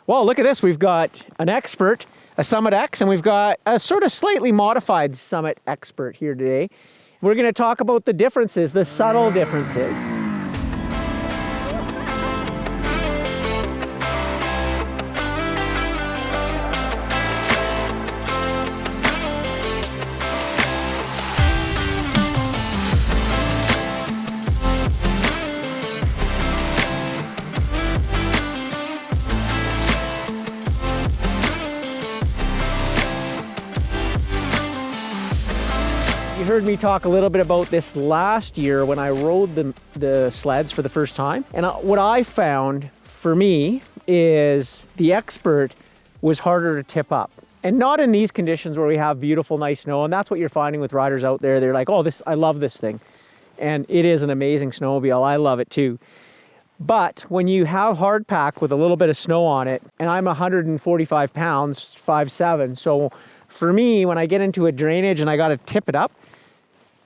Well, look at this. We've got an Expert, a Summit X, and we've got a sort of slightly modified Summit Expert here today. We're going to talk about the differences, the subtle differences. You heard me talk a little bit about this last year when I rode the sleds for the first time. And what I found for me is the Expert was harder to tip up. And not in these conditions where we have beautiful, nice snow. And that's what you're finding with riders out there. They're like, oh, I love this thing. And it is an amazing snowmobile. I love it too. But when you have hard pack with a little bit of snow on it, and I'm 145 pounds, 5'7", so for me, when I get into a drainage and I got to tip it up,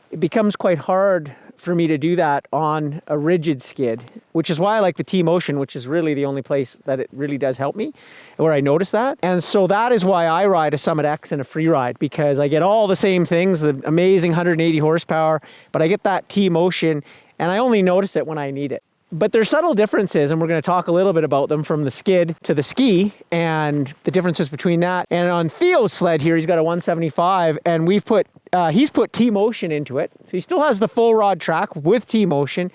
it becomes quite hard for me to do that on a rigid skid, which is why I like the T-Motion, which is really the only place that it really does help me, where I notice that. And so that is why I ride a Summit X and a free ride, because I get all the same things, the amazing 180 horsepower, but I get that T-Motion, and I only notice it when I need it. But there's subtle differences, and we're going to talk a little bit about them, from the skid to the ski and the differences between that. And on Theo's sled here, he's got a 175, and he's put T-Motion into it. So he still has the full rod track with T-Motion,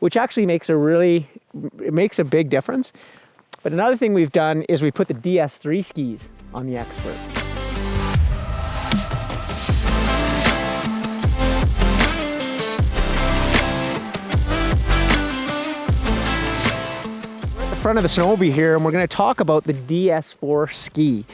which actually makes a big difference. But another thing we've done is we put the DS3 skis on the Expert. Front of the snowmobile here, and we're going to talk about the DS4 ski.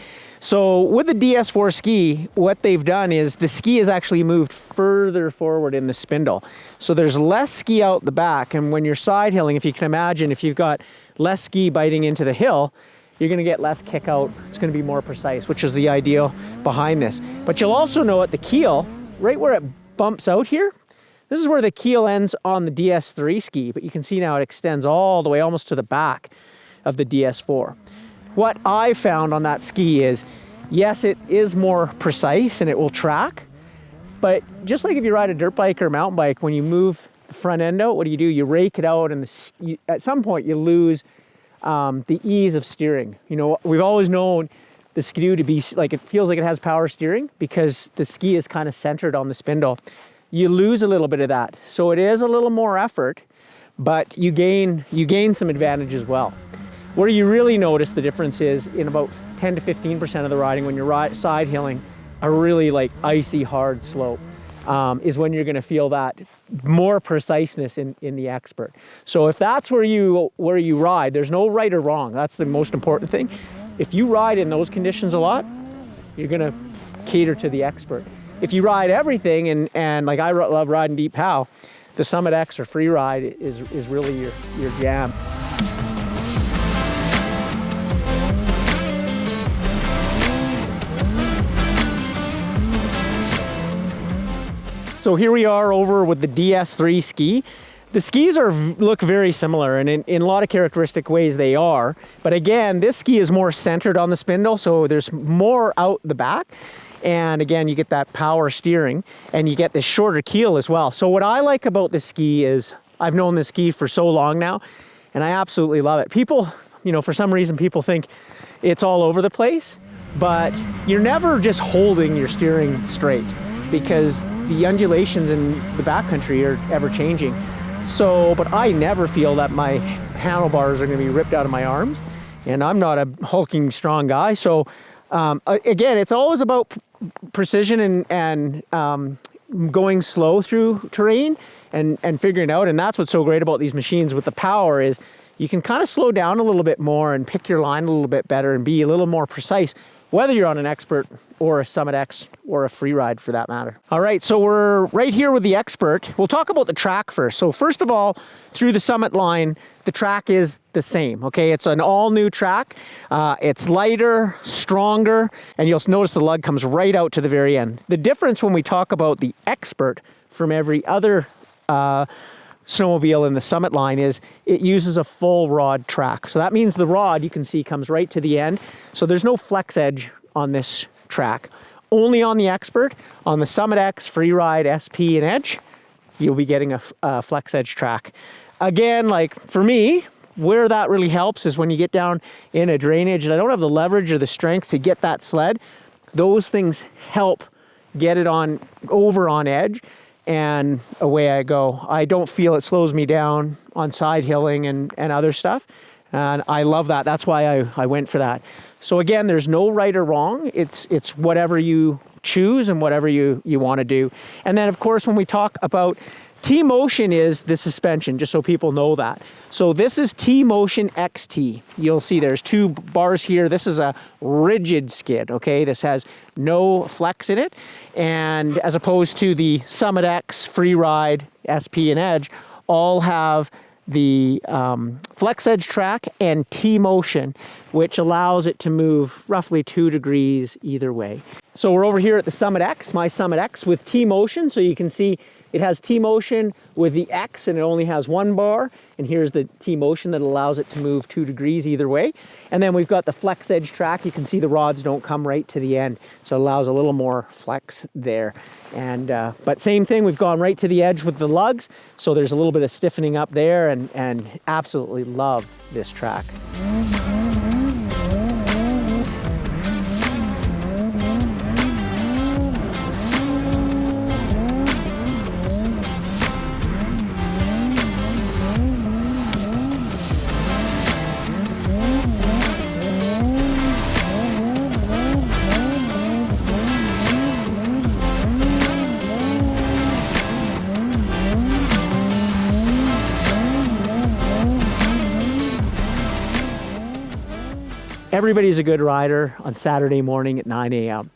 So with the DS4 ski, what they've done is the ski has actually moved further forward in the spindle. So there's less ski out the back, and when you're side hilling, if you can imagine, if you've got less ski biting into the hill, you're going to get less kick out. It's going to be more precise, which is the ideal behind this. But you'll also know at the keel, right where it bumps out here, this is where the keel ends on the DS3 ski, but you can see now it extends all the way almost to the back of the DS4. What I found on that ski is, yes, it is more precise and it will track, but just like if you ride a dirt bike or mountain bike, when you move the front end out, what do? You rake it out, and at some point you lose the ease of steering. You know, we've always known the Skidoo to be like, it feels like it has power steering because the ski is kind of centered on the spindle. You lose a little bit of that. So it is a little more effort, but you gain some advantage as well. Where you really notice the difference is in about 10 to 15% of the riding when you're side hilling a really like icy hard slope, is when you're going to feel that more preciseness in the Expert. So if that's where you ride, there's no right or wrong. That's the most important thing. If you ride in those conditions a lot, you're going to cater to the Expert. If you ride everything, and like I love riding deep pow, the Summit X or free ride is really your jam. So here we are over with the DS3 ski. The skis look very similar, and in a lot of characteristic ways they are. But again, this ski is more centered on the spindle, so there's more out the back. And again, you get that power steering, and you get this shorter keel as well. So what I like about this ski is, I've known this ski for so long now, and I absolutely love it. People, you know, for some reason people think it's all over the place, but you're never just holding your steering straight, because the undulations in the backcountry are ever changing. So, but I never feel that my handlebars are going to be ripped out of my arms, and I'm not a hulking strong guy. So again, it's always about precision and going slow through terrain and figuring out. And that's what's so great about these machines with the power, is you can kind of slow down a little bit more and pick your line a little bit better and be a little more precise, whether you're on an Expert or a Summit X or a free ride for that matter. All right, so we're right here with the Expert. We'll talk about the track first. So first of all, through the Summit line, the track is the same, okay? It's an all new track. It's lighter, stronger, and you'll notice the lug comes right out to the very end. The difference when we talk about the Expert from every other snowmobile in the Summit line is it uses a full rod track. So that means the rod, you can see, comes right to the end. So there's no flex edge on this track. Only on the Expert, on the Summit X, Freeride, SP, and Edge, you'll be getting a flex edge track. Again, like for me, where that really helps is when you get down in a drainage and I don't have the leverage or the strength to get that sled, those things help get it on over on edge, and away I go. I don't feel it slows me down on side hilling and other stuff. And I love that. That's why I went for that. So again, there's no right or wrong. It's whatever you choose and whatever you want to do. And then of course, when we talk about T-Motion is the suspension, just so people know that. So this is T-Motion XT. You'll see there's two bars here. This is a rigid skid, okay? This has no flex in it. And as opposed to the Summit X, Freeride, SP, and Edge, all have the flex edge track and T-Motion, which allows it to move roughly 2 degrees either way. So we're over here at the Summit X, my Summit X with T-Motion. So you can see it has T-Motion with the X and it only has one bar. And here's the T-Motion that allows it to move 2 degrees either way. And then we've got the flex edge track. You can see the rods don't come right to the end. So it allows a little more flex there. And but same thing, we've gone right to the edge with the lugs. So there's a little bit of stiffening up there, and absolutely love this track. Everybody's a good rider on Saturday morning at 9 a.m.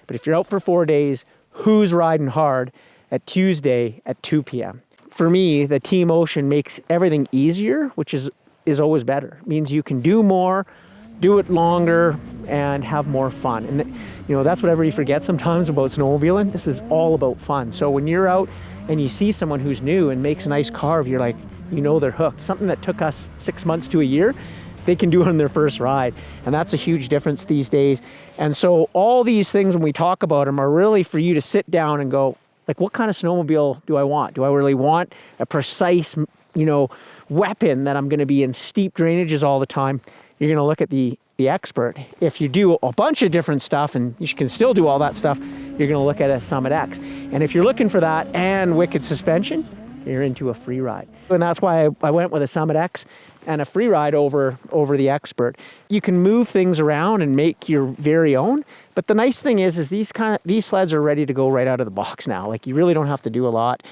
But if you're out for 4 days, who's riding hard at Tuesday at 2 p.m.? For me, the T-Motion makes everything easier, which is always better. It means you can do more, do it longer, and have more fun. And that's what everybody forgets sometimes about snowmobiling. This is all about fun. So when you're out and you see someone who's new and makes a nice carve, you're like, they're hooked. Something that took us 6 months to a year, they can do it on their first ride. And that's a huge difference these days. And so all these things, when we talk about them, are really for you to sit down and go, like, what kind of snowmobile do I want? Do I really want a precise, weapon that I'm gonna be in steep drainages all the time? You're gonna look at the Expert. If you do a bunch of different stuff, and you can still do all that stuff, you're gonna look at a Summit X. And if you're looking for that and wicked suspension, you're into a Freeride. And that's why I went with a Summit X and a Freeride over the Expert. You can move things around and make your very own. But the nice thing is these sleds are ready to go right out of the box now. Like, you really don't have to do a lot.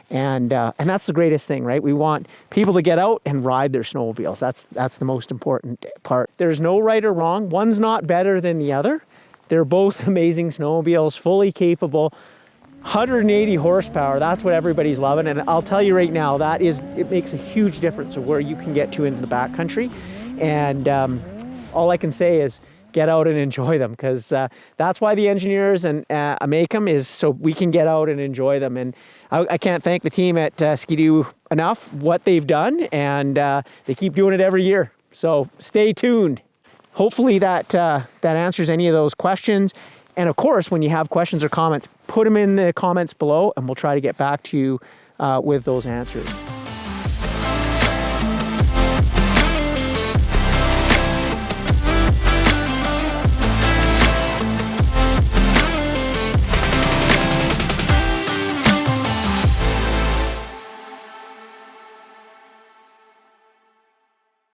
And that's the greatest thing, right? We want people to get out and ride their snowmobiles. That's the most important part. There's no right or wrong. One's not better than the other. They're both amazing snowmobiles, fully capable. 180 horsepower, that's what everybody's loving. And I'll tell you right now, it makes a huge difference of where you can get to into the backcountry. And all I can say is get out and enjoy them, because that's why the engineers make them, is so we can get out and enjoy them. And I can't thank the team at Ski-Doo enough, what they've done, and they keep doing it every year. So stay tuned. Hopefully that answers any of those questions. And of course, when you have questions or comments, put them in the comments below and we'll try to get back to you with those answers.